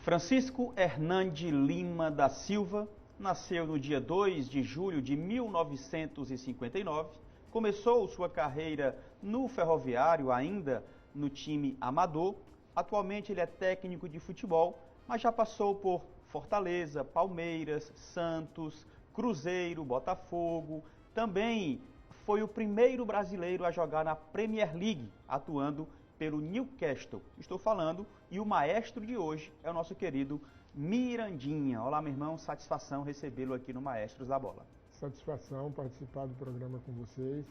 Francisco Hernande Lima da Silva nasceu no dia 2 de julho de 1959, começou sua carreira no Ferroviário, ainda no time amador. Atualmente ele é técnico de futebol, mas já passou por Fortaleza, Palmeiras, Santos, Cruzeiro, Botafogo. Também foi o primeiro brasileiro a jogar na Premier League, atuando pelo Newcastle. Estou falando, e o maestro de hoje é o nosso querido Mirandinha. Olá, meu irmão, satisfação recebê-lo aqui no Maestros da Bola. Satisfação participar do programa com vocês,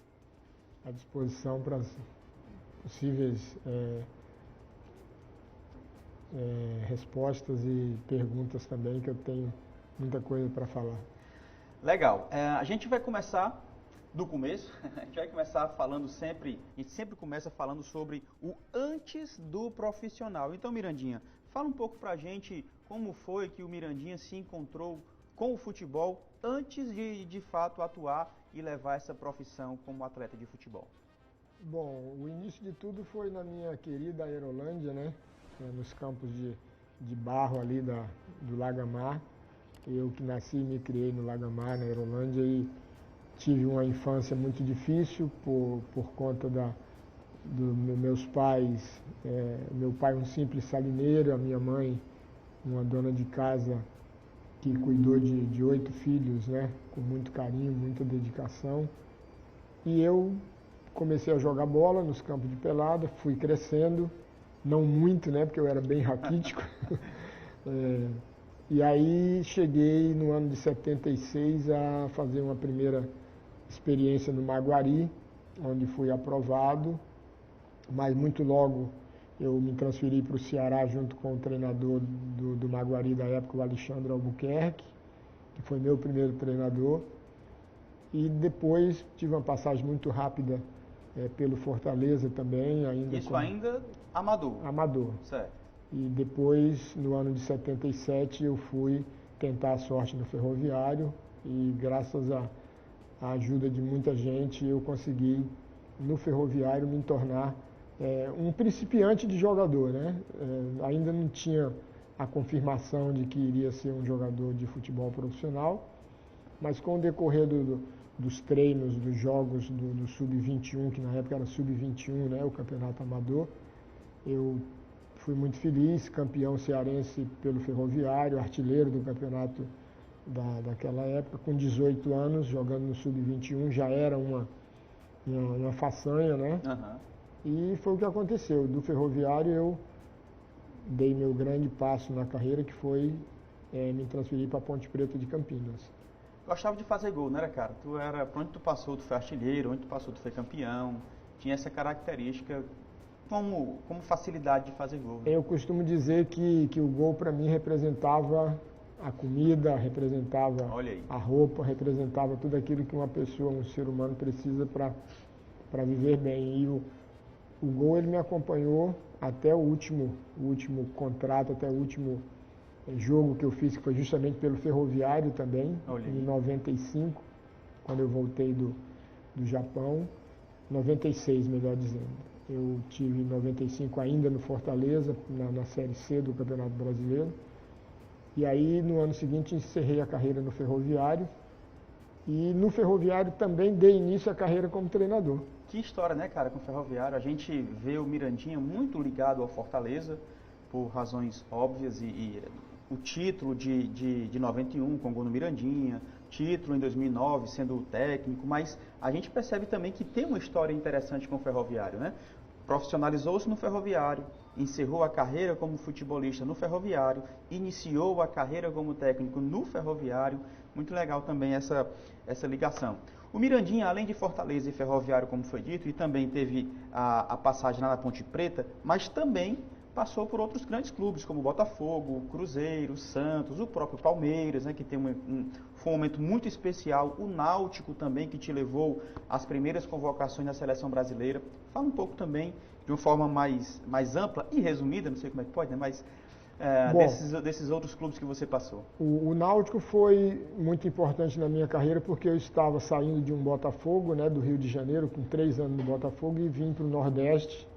à disposição para as possíveis respostas e perguntas também, que eu tenho muita coisa para falar. Legal, a gente vai começar do começo, a gente vai começar falando sempre, a gente sempre começa falando sobre o antes do profissional. Então, Mirandinha, fala um pouco pra gente como foi que o Mirandinha se encontrou com o futebol antes de fato atuar e levar essa profissão como atleta de futebol. Bom, o início de tudo foi na minha querida Aerolândia, né? Nos campos de barro ali do Lagamar. Eu que nasci e me criei no Lagamar, na Aerolândia, e tive uma infância muito difícil por conta dos meus pais. Meu pai um simples salineiro, a minha mãe uma dona de casa que cuidou de 8 filhos, né, com muito carinho, muita dedicação. E eu comecei a jogar bola nos campos de pelada, fui crescendo, não muito, né, porque eu era bem raquítico. E aí cheguei no ano de 76 a fazer uma primeira experiência no Maguari, onde fui aprovado, mas muito logo eu me transferi para o Ceará junto com o treinador do Maguari da época, o Alexandre Albuquerque, que foi meu primeiro treinador. E depois tive uma passagem muito rápida pelo Fortaleza também. Isso ainda amador? Amador. Certo. E depois, no ano de 77, eu fui tentar a sorte no Ferroviário e graças à ajuda de muita gente eu consegui, no Ferroviário, me tornar um principiante de jogador, né? Ainda não tinha a confirmação de que iria ser um jogador de futebol profissional, mas com o decorrer dos treinos, dos jogos do Sub-21, que na época era Sub-21, né, o campeonato amador, eu fui muito feliz, campeão cearense pelo Ferroviário, artilheiro do campeonato daquela época, com 18 anos, jogando no Sub-21, já era uma façanha, né? Uhum. E foi o que aconteceu. Do Ferroviário eu dei meu grande passo na carreira, que foi me transferir para a Ponte Preta de Campinas. Gostava de fazer gol, né, cara? Por onde tu passou, tu foi artilheiro, onde tu passou, tu foi campeão. Tinha essa característica como facilidade de fazer gol. Né? Eu costumo dizer que o gol para mim representava a comida, representava a roupa, representava tudo aquilo que uma pessoa, um ser humano precisa para viver bem. E o gol ele me acompanhou até o último contrato, até o último jogo que eu fiz, que foi justamente pelo Ferroviário também, em 95, quando eu voltei do Japão, 96 melhor dizendo. Eu tive em 95 ainda no Fortaleza, na Série C do Campeonato Brasileiro. E aí no ano seguinte encerrei a carreira no Ferroviário. E no Ferroviário também dei início à carreira como treinador. Que história, né, cara, com o Ferroviário. A gente vê o Mirandinha muito ligado ao Fortaleza, por razões óbvias, e o título de 91 com o gol no Mirandinha, título em 2009 sendo o técnico, mas a gente percebe também que tem uma história interessante com o Ferroviário, né? Profissionalizou-se no Ferroviário, encerrou a carreira como futebolista no Ferroviário, iniciou a carreira como técnico no Ferroviário. Muito legal também essa ligação. O Mirandinha, além de Fortaleza e Ferroviário, como foi dito, e também teve a passagem lá na Ponte Preta, mas também passou por outros grandes clubes, como Botafogo, Cruzeiro, Santos, o próprio Palmeiras, né, que tem foi um momento muito especial, o Náutico também, que te levou às primeiras convocações na seleção brasileira. Fala um pouco também, de uma forma mais ampla e resumida, não sei como é que pode, né, mas desses outros clubes que você passou. O Náutico foi muito importante na minha carreira porque eu estava saindo de um Botafogo, né, do Rio de Janeiro, com 3 anos no Botafogo, e vim para o Nordeste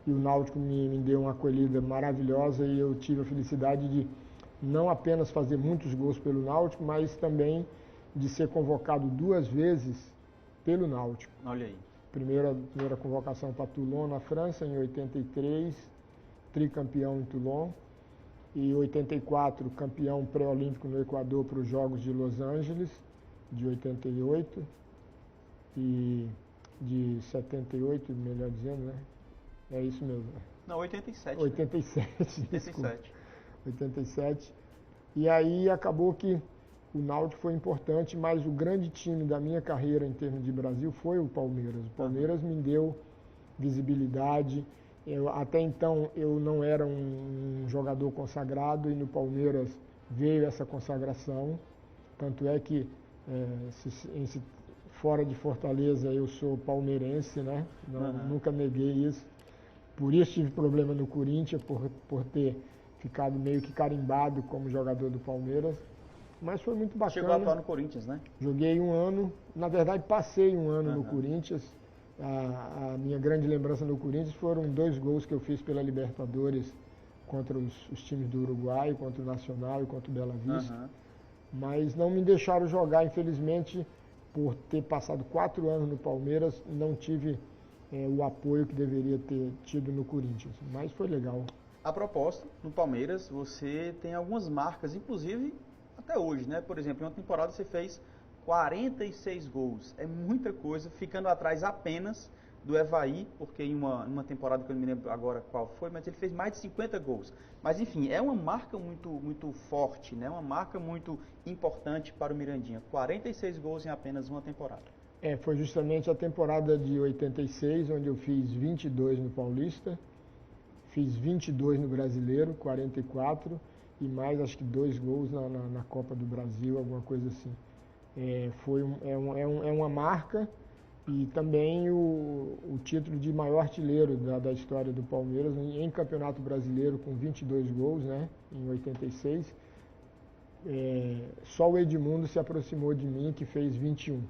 e o Náutico me deu uma acolhida maravilhosa e eu tive a felicidade de não apenas fazer muitos gols pelo Náutico, mas também de ser convocado 2 vezes pelo Náutico. Olha aí. Primeira convocação para Toulon, na França, em 83, tricampeão em Toulon. E 84, campeão pré-olímpico no Equador para os Jogos de Los Angeles, de 88. E de 78, melhor dizendo, né? É isso mesmo. Não, 87. 87, Né? desculpa. 87. 87. E aí acabou que o Náutico foi importante, mas o grande time da minha carreira em termos de Brasil foi o Palmeiras. O Palmeiras me deu visibilidade. Até então eu não era um jogador consagrado e no Palmeiras veio essa consagração. Tanto é que fora de Fortaleza eu sou palmeirense, né? Nunca neguei isso. Por isso tive problema no Corinthians, por ter ficado meio que carimbado como jogador do Palmeiras. Mas foi muito bacana. Chegou a atuar no Corinthians, né? Joguei 1 ano, na verdade passei 1 ano no Corinthians. A minha grande lembrança no Corinthians foram 2 gols que eu fiz pela Libertadores contra os times do Uruguai, contra o Nacional e contra o Bela Vista. Mas não me deixaram jogar, infelizmente, por ter passado 4 anos no Palmeiras, não tive o apoio que deveria ter tido no Corinthians. Mas foi legal. A propósito, no Palmeiras você tem algumas marcas, inclusive até hoje, né? Por exemplo, em uma temporada você fez 46 gols. É muita coisa, ficando atrás apenas do Evaí, porque em uma temporada que eu não me lembro agora qual foi, mas ele fez mais de 50 gols. Mas enfim, é uma marca muito forte, né? Uma marca muito importante para o Mirandinha. 46 gols em apenas uma temporada. Foi justamente a temporada de 86, onde eu fiz 22 no Paulista, fiz 22 no Brasileiro, 44, e mais acho que 2 gols na Copa do Brasil, alguma coisa assim. É uma marca e também o título de maior artilheiro da história do Palmeiras em Campeonato Brasileiro com 22 gols, né, em 86. Só o Edmundo se aproximou de mim, que fez 21.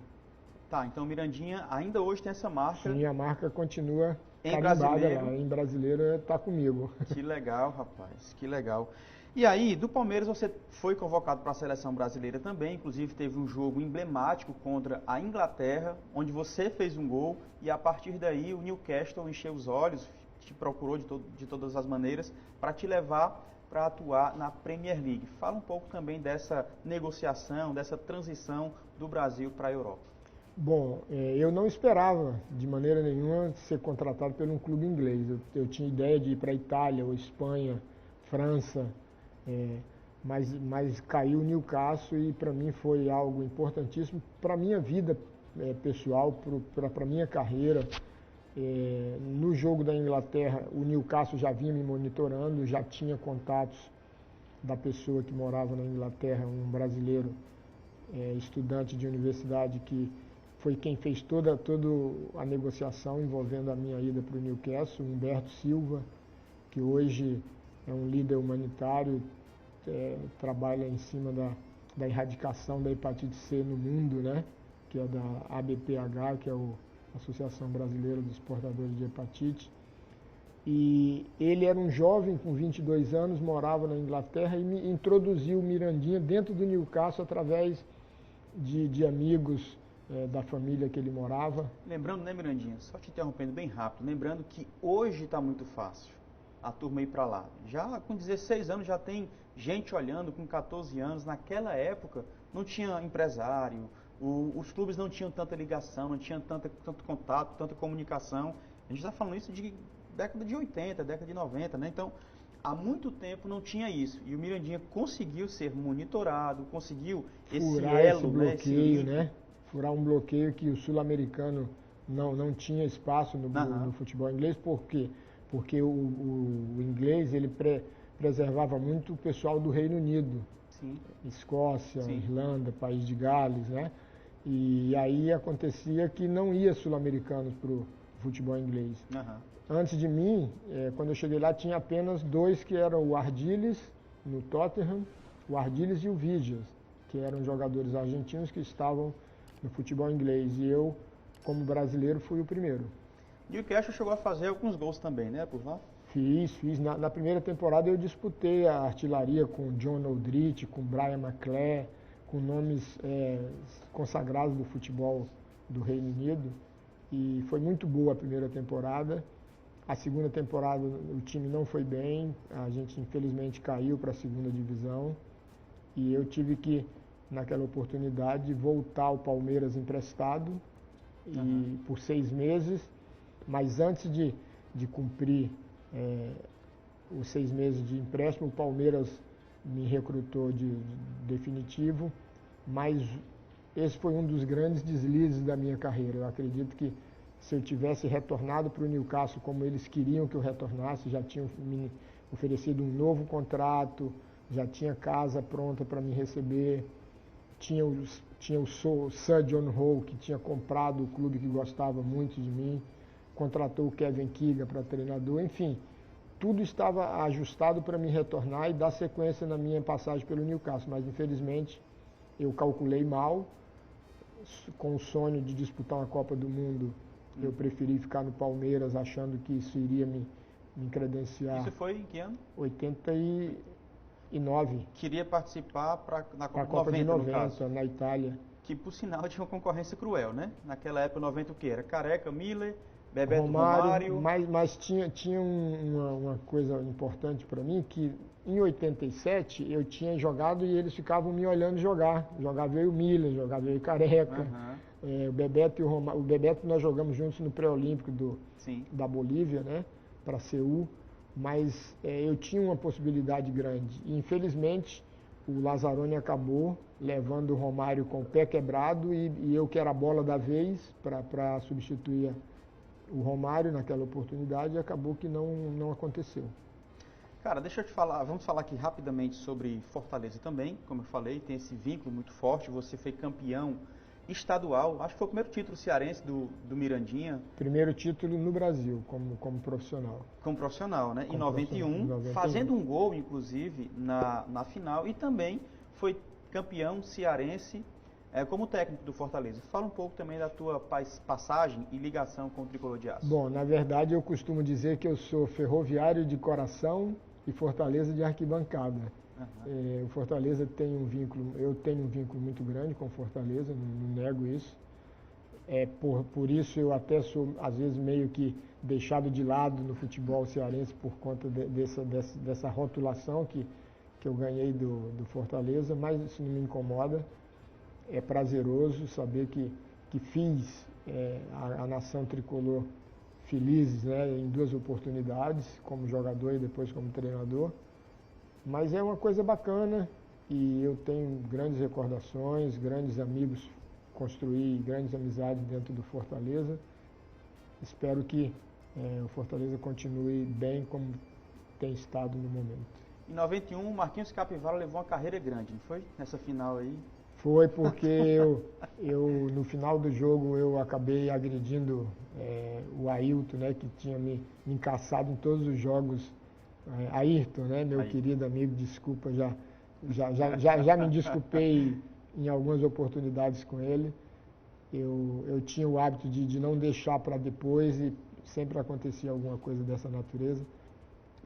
Tá, então o Mirandinha ainda hoje tem essa marca. Sim, a marca continua carimbada lá. Em Brasileiro está comigo. Que legal, rapaz, que legal. E aí, do Palmeiras você foi convocado para a seleção brasileira também, inclusive teve um jogo emblemático contra a Inglaterra, onde você fez um gol e a partir daí o Newcastle encheu os olhos, te procurou de todas as maneiras para te levar para atuar na Premier League. Fala um pouco também dessa negociação, dessa transição do Brasil para a Europa. Bom, eu não esperava de maneira nenhuma ser contratado por um clube inglês. Eu tinha ideia de ir para a Itália ou Espanha, França, mas caiu o Newcastle e para mim foi algo importantíssimo para a minha vida pessoal, para a minha carreira. No jogo da Inglaterra, o Newcastle já vinha me monitorando, já tinha contatos da pessoa que morava na Inglaterra, um brasileiro estudante de universidade que foi quem fez toda a negociação envolvendo a minha ida para o Newcastle, Humberto Silva, que hoje é um líder humanitário, trabalha em cima da erradicação da hepatite C no mundo, né? Que é da ABPH, que é a Associação Brasileira dos Portadores de Hepatite. E ele era um jovem com 22 anos, morava na Inglaterra e me introduziu o Mirandinha dentro do Newcastle através de amigos da família que ele morava. Lembrando, né, Mirandinha, só te interrompendo bem rápido, lembrando que hoje está muito fácil a turma ir para lá. Já com 16 anos já tem gente olhando, com 14 anos. Naquela época não tinha empresário, os clubes não tinham tanta ligação, não tinham tanto contato, tanta comunicação. A gente está falando isso de década de 80, década de 90, né? Então, há muito tempo não tinha isso. E o Mirandinha conseguiu ser monitorado, conseguiu esse elo, né? Furar um bloqueio que o sul-americano não tinha espaço no futebol inglês. Por quê? Porque o inglês ele preservava muito o pessoal do Reino Unido, Sim. Escócia, Sim. Irlanda, País de Gales, né? E aí acontecia que não ia sul-americanos para o futebol inglês. Antes de mim, quando eu cheguei lá, tinha apenas 2 que eram o Ardiles, no Tottenham, o Ardiles e o Vidias, que eram jogadores argentinos que estavam no futebol inglês. E eu, como brasileiro, fui o primeiro. E o Newcastle chegou a fazer alguns gols também, né, por lá? Fiz. Na primeira temporada eu disputei a artilharia com John Aldrich, com Brian McClare, com nomes consagrados do futebol do Reino Unido. E foi muito boa a primeira temporada. A segunda temporada o time não foi bem, a gente infelizmente caiu para a segunda divisão. E eu tive que, naquela oportunidade, voltar ao Palmeiras emprestado por 6 meses. Mas antes de cumprir os 6 meses de empréstimo, o Palmeiras me recrutou de definitivo, mas esse foi um dos grandes deslizes da minha carreira. Eu acredito que se eu tivesse retornado para o Newcastle como eles queriam que eu retornasse, já tinham me oferecido um novo contrato, já tinha casa pronta para me receber, tinha o Sir John Hall, que tinha comprado o clube, que gostava muito de mim, contratou o Kevin Keegan para treinador, enfim, tudo estava ajustado para me retornar e dar sequência na minha passagem pelo Newcastle, mas infelizmente eu calculei mal, com o sonho de disputar uma Copa do Mundo, eu preferi ficar no Palmeiras achando que isso iria me credenciar. Isso foi em que ano? 89. Queria participar na Copa, Copa 90, de 90, no caso. na Itália. Que, por sinal, tinha uma concorrência cruel, né? Naquela época, 90 o quê? Era Careca, Miller, Bebeto, Romário. Mas tinha uma coisa importante para mim, que em 87 eu tinha jogado e eles ficavam me olhando jogar. Jogava eu e o Miller, jogava eu e Careca. O Bebeto e o Romário. O Bebeto nós jogamos juntos no pré-olímpico da Bolívia, né? Para Seul. Mas eu tinha uma possibilidade grande. E, infelizmente, o Lazzaroni acabou levando o Romário com o pé quebrado e eu, que era a bola da vez, para substituir o Romário naquela oportunidade, acabou que não aconteceu. Cara, deixa eu te falar, vamos falar aqui rapidamente sobre Fortaleza também. Como eu falei, tem esse vínculo muito forte. Você foi campeão estadual, acho que foi o primeiro título cearense do Mirandinha. Primeiro título no Brasil, como profissional. Como profissional, né? Em 91, fazendo um gol, inclusive, na final. E também foi campeão cearense como técnico do Fortaleza. Fala um pouco também da tua passagem e ligação com o Tricolor de Aço. Bom, na verdade eu costumo dizer que eu sou ferroviário de coração e Fortaleza de arquibancada. O Fortaleza tem um vínculo, eu tenho um vínculo muito grande com Fortaleza, não nego isso. Por isso eu até sou, às vezes, meio que deixado de lado no futebol cearense por conta dessa rotulação que eu ganhei do Fortaleza, mas isso não me incomoda. É prazeroso saber que fiz a nação tricolor felizes, né, em 2 oportunidades, como jogador e depois como treinador. Mas é uma coisa bacana e eu tenho grandes recordações, grandes amigos, construí grandes amizades dentro do Fortaleza. Espero que o Fortaleza continue bem como tem estado no momento. Em 91, o Marquinhos Capivara levou uma carreira grande, não foi? Nessa final aí? Foi porque eu no final do jogo, eu acabei agredindo o Ailton, né, que tinha me encaçado em todos os jogos. Ayrton, né, meu querido amigo, desculpa, já me desculpei em algumas oportunidades com ele. Eu tinha o hábito de não deixar para depois e sempre acontecia alguma coisa dessa natureza,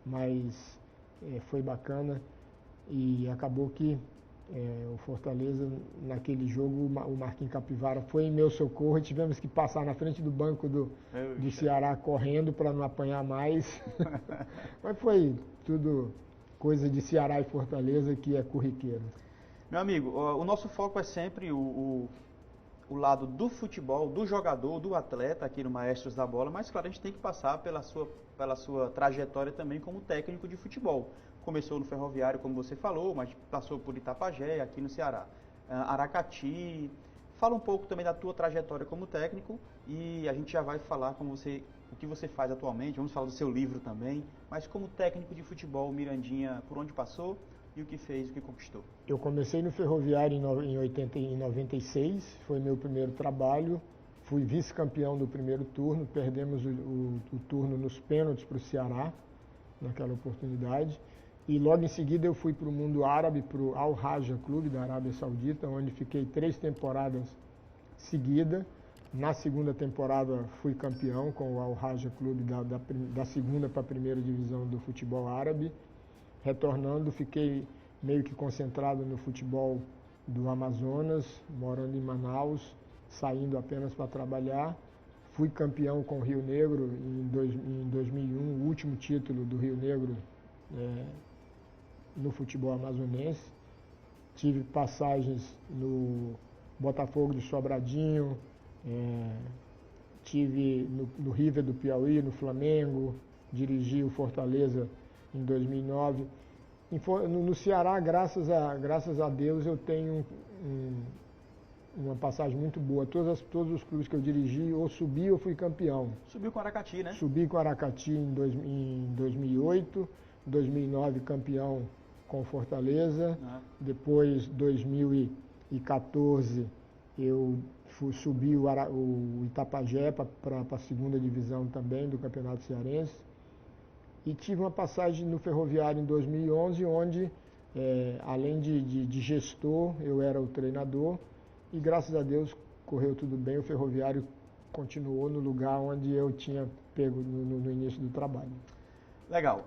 mas foi bacana e acabou que o Fortaleza, naquele jogo, o Marquinhos Capivara foi em meu socorro e tivemos que passar na frente do banco do Ceará correndo para não apanhar mais. Mas foi tudo coisa de Ceará e Fortaleza, que é corriqueiro. Meu amigo, o nosso foco é sempre o lado do futebol, do jogador, do atleta aqui no Maestros da Bola, mas claro, a gente tem que passar pela sua trajetória também como técnico de futebol. Começou no Ferroviário, como você falou, mas passou por Itapajé, aqui no Ceará, Aracati. Fala um pouco também da tua trajetória como técnico e a gente já vai falar o que você faz atualmente, vamos falar do seu livro também, mas como técnico de futebol, Mirandinha, por onde passou e o que fez, o que conquistou? Eu comecei no Ferroviário em 96, foi meu primeiro trabalho, fui vice-campeão do primeiro turno, perdemos o turno nos pênaltis para o Ceará, naquela oportunidade. E logo em seguida eu fui para o mundo árabe, para o Al Raja Clube da Arábia Saudita, onde fiquei 3 temporadas seguidas. Na segunda temporada fui campeão com o Al Raja Clube da segunda para a primeira divisão do futebol árabe. Retornando, fiquei meio que concentrado no futebol do Amazonas, morando em Manaus, saindo apenas para trabalhar. Fui campeão com o Rio Negro em 2001, o último título do Rio Negro no futebol amazonense. Tive passagens no Botafogo de Sobradinho, tive no River do Piauí, no Flamengo, dirigi o Fortaleza em 2009. No Ceará, graças a Deus, eu tenho uma passagem muito boa. Todos os clubes que eu dirigi, ou subi ou fui campeão. Subiu com o Aracati, né? Subi com o Aracati em 2008, 2009 campeão com Fortaleza. Depois, 2014, eu subi o Itapajé para a segunda divisão também do Campeonato Cearense. E tive uma passagem no Ferroviário em 2011, onde, além de gestor, eu era o treinador. E graças a Deus correu tudo bem, o Ferroviário continuou no lugar onde eu tinha pego no início do trabalho. Legal.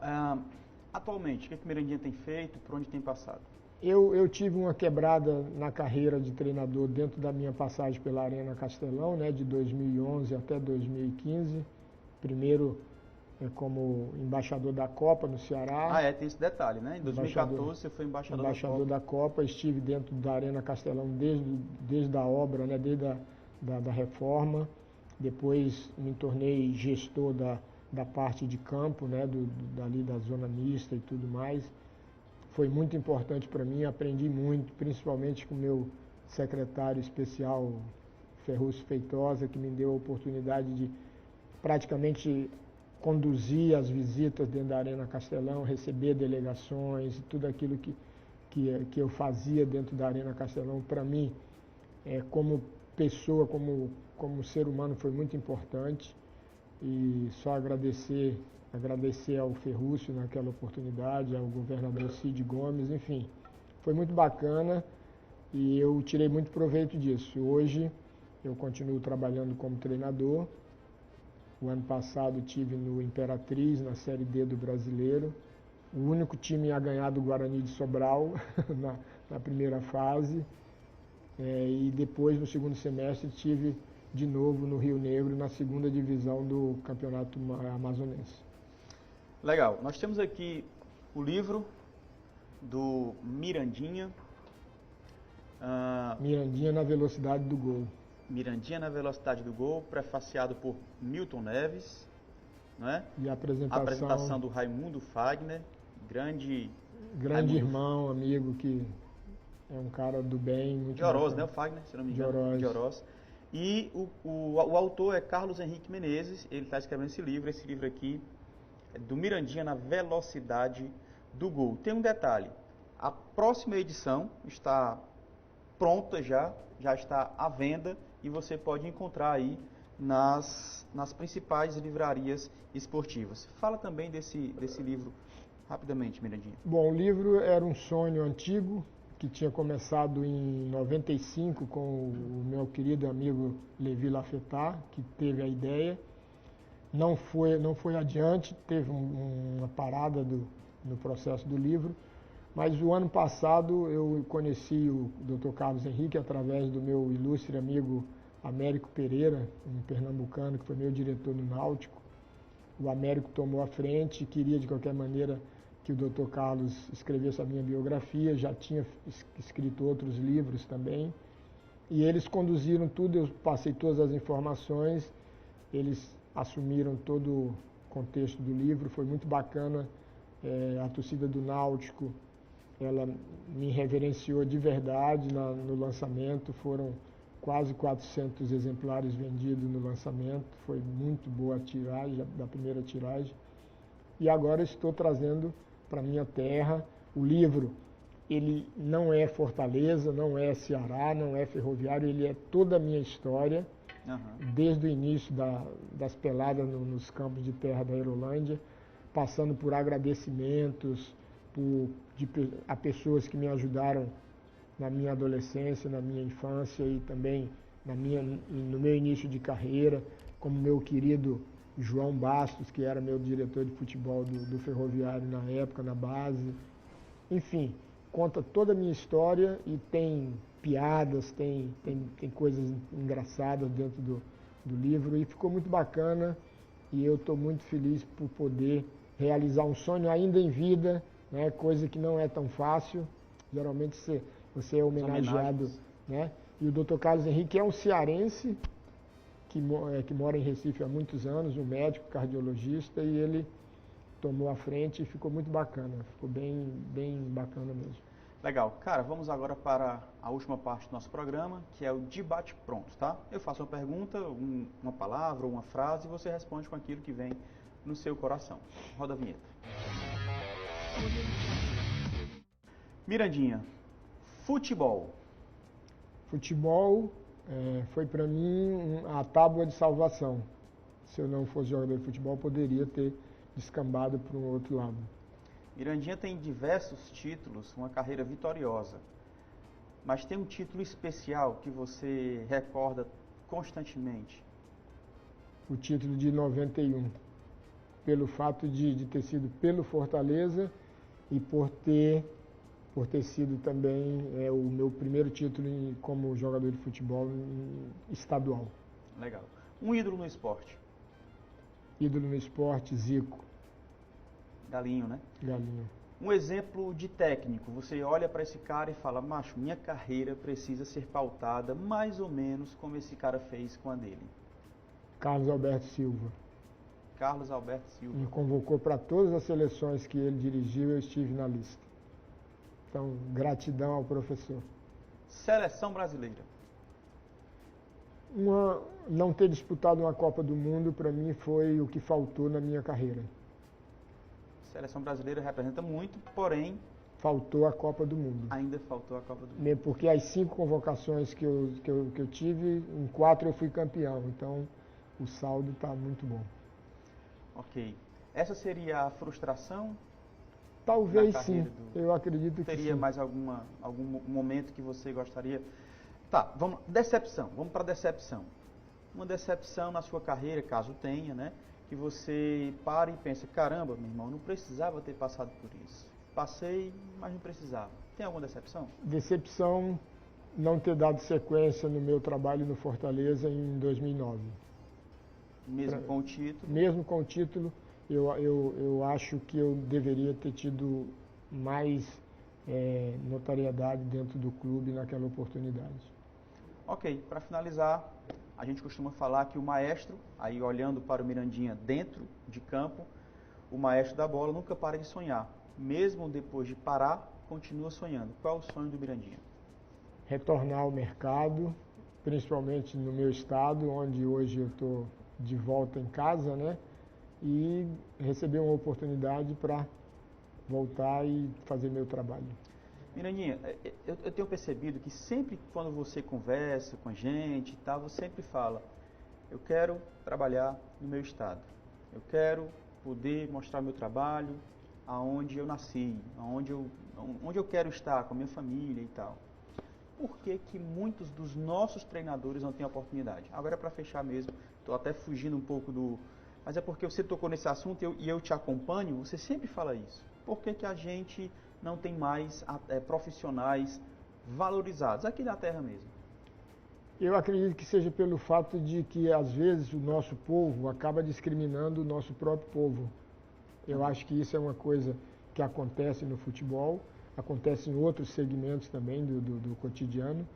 Atualmente, o que o Mirandinha tem feito, por onde tem passado? Eu tive uma quebrada na carreira de treinador dentro da minha passagem pela Arena Castelão, né, de 2011 até 2015. Primeiro como embaixador da Copa no Ceará. Tem esse detalhe, né? Em 2014 você foi embaixador da Copa. Estive dentro da Arena Castelão desde a obra, né? Desde da reforma. Depois me tornei gestor da parte de campo, né? Dali da zona mista e tudo mais. Foi muito importante para mim, aprendi muito, principalmente com o meu secretário especial, Ferruccio Feitosa, que me deu a oportunidade de praticamente conduzir as visitas dentro da Arena Castelão, receber delegações, tudo aquilo que eu fazia dentro da Arena Castelão, para mim, como pessoa, como ser humano, foi muito importante. E só agradecer ao Ferruccio naquela oportunidade, ao governador Cid Gomes, enfim, foi muito bacana e eu tirei muito proveito disso. Hoje eu continuo trabalhando como treinador. O ano passado tive no Imperatriz, na Série D do Brasileiro, o único time a ganhar do Guarani de Sobral na primeira fase. E depois, no segundo semestre, tive de novo no Rio Negro, na segunda divisão do Campeonato Amazonense. Legal. Nós temos aqui o livro do Mirandinha. Mirandinha na velocidade do gol. Mirandinha na velocidade do gol, prefaciado por Milton Neves, né? E a apresentação do Raimundo Fagner, grande irmão, amigo, que é um cara do bem. Muito de Oroz, né? O Fagner, se não me engano. De Oroz. E o autor é Carlos Henrique Menezes, ele está escrevendo esse livro aqui é do Mirandinha na velocidade do gol. Tem um detalhe, a próxima edição está pronta já está à venda e você pode encontrar aí nas principais livrarias esportivas. Fala também desse livro rapidamente, Mirandinha. Bom, o livro era um sonho antigo que tinha começado em 95 com o meu querido amigo Levi Lafetar, que teve a ideia. Não foi adiante, teve uma parada no processo do livro. Mas o ano passado eu conheci o Dr. Carlos Henrique através do meu ilustre amigo Américo Pereira, um pernambucano que foi meu diretor no Náutico. O Américo tomou a frente e queria de qualquer maneira que o Dr. Carlos escrevesse a minha biografia, já tinha escrito outros livros também. E eles conduziram tudo, eu passei todas as informações, eles assumiram todo o contexto do livro, foi muito bacana. A torcida do Náutico, ela me reverenciou de verdade no lançamento, foram quase 400 exemplares vendidos no lançamento, foi muito boa a tiragem, da primeira tiragem. E agora estou trazendo para minha terra o livro. Ele não é Fortaleza, não é Ceará, não é Ferroviário, ele é toda a minha história, desde o início das peladas nos campos de terra da Aerolândia, passando por agradecimentos a pessoas que me ajudaram na minha adolescência, na minha infância e também no meu início de carreira, como meu querido João Bastos, que era meu diretor de futebol do Ferroviário na época, na base. Enfim, conta toda a minha história e tem piadas, tem coisas engraçadas dentro do livro e ficou muito bacana e eu estou muito feliz por poder realizar um sonho ainda em vida, né, coisa que não é tão fácil. Geralmente você é homenageado, né? E o Dr. Carlos Henrique é um cearense que mora em Recife há muitos anos, um médico cardiologista, e ele tomou a frente e ficou muito bacana, ficou bem bacana mesmo. Legal. Cara, vamos agora para a última parte do nosso programa, que é o debate pronto, tá? Eu faço uma pergunta, uma palavra ou uma frase, e você responde com aquilo que vem no seu coração. Roda a vinheta. Mirandinha, futebol. Futebol foi para mim a tábua de salvação. Se eu não fosse jogador de futebol, poderia ter descambado para um outro lado. Mirandinha tem diversos títulos, uma carreira vitoriosa, mas tem um título especial que você recorda constantemente? O título de 91, pelo fato de ter sido pelo Fortaleza e por ter sido também o meu primeiro título como jogador de futebol estadual. Legal. Um ídolo no esporte? Ídolo no esporte, Zico. Galinho, né? Galinho. Um exemplo de técnico, você olha para esse cara e fala, macho, minha carreira precisa ser pautada mais ou menos como esse cara fez com a dele. Carlos Alberto Silva. Carlos Alberto Silva. Me convocou para todas as seleções que ele dirigiu, eu estive na lista. Então, gratidão ao professor. Seleção brasileira. Não ter disputado uma Copa do Mundo, para mim, foi o que faltou na minha carreira. Seleção brasileira representa muito, porém... Faltou a Copa do Mundo. Ainda faltou a Copa do Mundo. Porque as 5 convocações que eu tive, em 4 eu fui campeão. Então, o saldo está muito bom. Ok. Essa seria a frustração? Talvez sim, eu acredito que sim. Teria mais algum momento que você gostaria? Tá, decepção, vamos para decepção. Uma decepção na sua carreira, caso tenha, né? Que você para e pensa, caramba, meu irmão, não precisava ter passado por isso. Passei, mas não precisava. Tem alguma decepção? Decepção não ter dado sequência no meu trabalho no Fortaleza em 2009. Mesmo com o título? Mesmo com o título. Eu acho que eu deveria ter tido mais notoriedade dentro do clube naquela oportunidade. Ok, para finalizar, a gente costuma falar que o maestro, aí olhando para o Mirandinha dentro de campo, o maestro da bola nunca para de sonhar. Mesmo depois de parar, continua sonhando. Qual é o sonho do Mirandinha? Retornar ao mercado, principalmente no meu estado, onde hoje eu estou de volta em casa, né? E receber uma oportunidade para voltar e fazer meu trabalho. Mirandinha, eu tenho percebido que sempre quando você conversa com a gente e tal, você sempre fala, eu quero trabalhar no meu estado, eu quero poder mostrar meu trabalho aonde eu nasci, onde eu quero estar com a minha família e tal. Por que que muitos dos nossos treinadores não têm oportunidade? Agora, para fechar mesmo, estou até fugindo um pouco do... Mas é porque você tocou nesse assunto e eu te acompanho, você sempre fala isso. Por que que a gente não tem mais profissionais valorizados aqui na terra mesmo? Eu acredito que seja pelo fato de que, às vezes, o nosso povo acaba discriminando o nosso próprio povo. Eu acho que isso é uma coisa que acontece no futebol, acontece em outros segmentos também do cotidiano,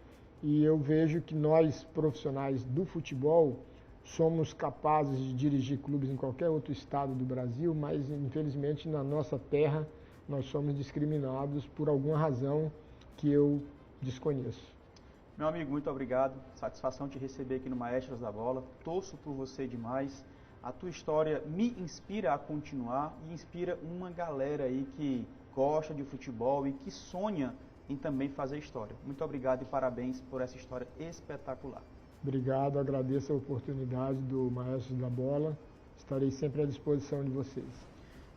e eu vejo que nós, profissionais do futebol, somos capazes de dirigir clubes em qualquer outro estado do Brasil, mas, infelizmente, na nossa terra, nós somos discriminados por alguma razão que eu desconheço. Meu amigo, muito obrigado. Satisfação te receber aqui no Maestros da Bola. Torço por você demais. A tua história me inspira a continuar e inspira uma galera aí que gosta de futebol e que sonha em também fazer história. Muito obrigado e parabéns por essa história espetacular. Obrigado, agradeço a oportunidade do Maestros da Bola. Estarei sempre à disposição de vocês.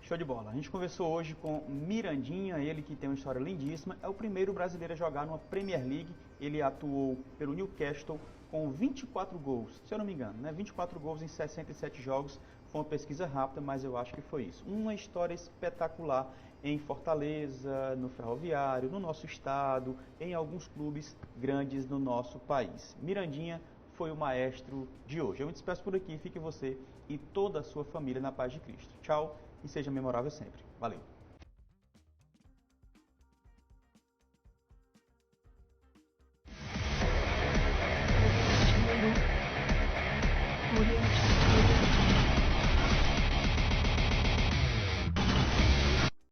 Show de bola. A gente conversou hoje com Mirandinha, ele que tem uma história lindíssima. É o primeiro brasileiro a jogar numa Premier League. Ele atuou pelo Newcastle com 24 gols, se eu não me engano, né? 24 gols em 67 jogos. Foi uma pesquisa rápida, mas eu acho que foi isso. Uma história espetacular em Fortaleza, no Ferroviário, no nosso estado, em alguns clubes grandes no nosso país. Mirandinha foi o maestro de hoje. Eu me despeço por aqui, fique você e toda a sua família na paz de Cristo. Tchau e seja memorável sempre. Valeu!